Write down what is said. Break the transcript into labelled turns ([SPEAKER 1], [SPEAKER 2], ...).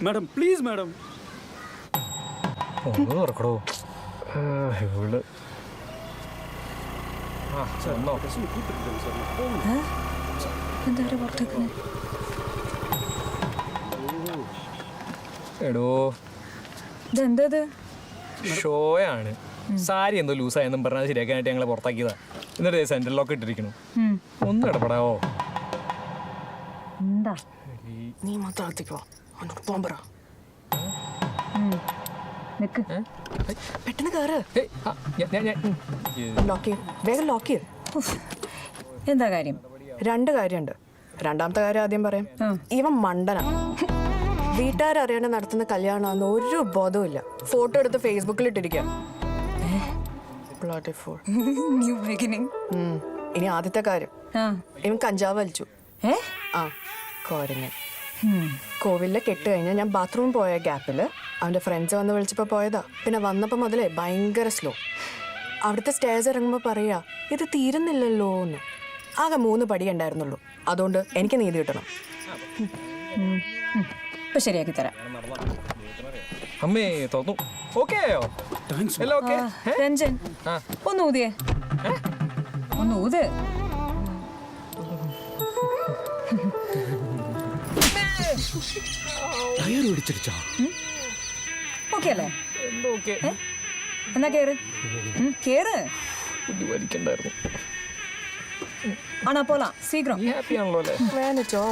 [SPEAKER 1] Madam please madam.
[SPEAKER 2] ഒന്ന് തുറക്കടോ. ഇവള് എടോ
[SPEAKER 3] ഇതെന്തത്?
[SPEAKER 2] ഷോയാണ്. സാരി എന്തോ ലൂസായെന്നും പറഞ്ഞാൽ ശരിയാക്കാനായിട്ട് ഞങ്ങളെ പുറത്താക്കിയതാ. എന്നിട്ട് സെന്ററിലൊക്കെ ഇട്ടിരിക്കണു. ഒന്ന് ഇടപെടാവോ?
[SPEAKER 3] എന്താ
[SPEAKER 4] നീ മാത്രം അകത്തേക്കോ, അവനോട് പോകാൻ പറ.
[SPEAKER 3] നിക്ക്.
[SPEAKER 4] പെട്ടെന്ന് കയറ്. ലോക്ക് ചെയ്യ്, വേഗം ലോക്ക് ചെയ്യ്.
[SPEAKER 3] എന്താ കാര്യം?
[SPEAKER 4] 2 കാര്യമുണ്ട്. രണ്ടാമത്തെ കാര്യം ആദ്യം പറയാം. ഇവൻ മണ്ടനാ. വീട്ടുകാരറിയാണ്ട് നടത്തുന്ന കല്യാണമാണെന്ന് ഒരു ബോധവും ഇല്ല. ഫോട്ടോ എടുത്ത് ഫേസ്ബുക്കിൽ ഇട്ടിരിക്കാം.
[SPEAKER 3] New beginning.
[SPEAKER 4] ഇനി ആദ്യത്തെ കാര്യം, ഇവൻ കഞ്ചാവ് വലിച്ചു. ആ കോരങ്ങൻ. കോവിലിലെ കെട്ട് കഴിഞ്ഞാൽ ഞാൻ ബാത്റൂമിൽ പോയ ഗ്യാപ്പിൽ അവൻ്റെ ഫ്രണ്ട്സ് വന്ന് വിളിച്ചപ്പോൾ പോയതാ. പിന്നെ വന്നപ്പോൾ മുതലേ ഭയങ്കര സ്ലോ. അവിടുത്തെ സ്റ്റേജ് ഇറങ്ങുമ്പോൾ പറയാ ഇത് തീരുന്നില്ലല്ലോ എന്ന്. ആകെ 3 പടി ഉണ്ടായിരുന്നുള്ളൂ. അതുകൊണ്ട് എനിക്ക് നീതി കിട്ടണം.
[SPEAKER 3] ഇപ്പൊ ശരിയാക്കി തരാം.
[SPEAKER 2] അമ്മേ തോന്നു. ഓക്കെ ആയോ? എല്ലാം ഓക്കെ?
[SPEAKER 3] രഞ്ജൻ ഒന്ന് ഊതിയേ. ഒന്ന് ഊത്. ഓക്കെ അല്ലേ? എന്നാ കേറ്. കേറ്.
[SPEAKER 2] വലിക്കണ്ടായിരുന്നു.
[SPEAKER 3] ആണോ പോലാം. സീക്രം.
[SPEAKER 2] ഹാപ്പി ആണല്ലോ അല്ലേ?
[SPEAKER 4] വേനച്ചോ?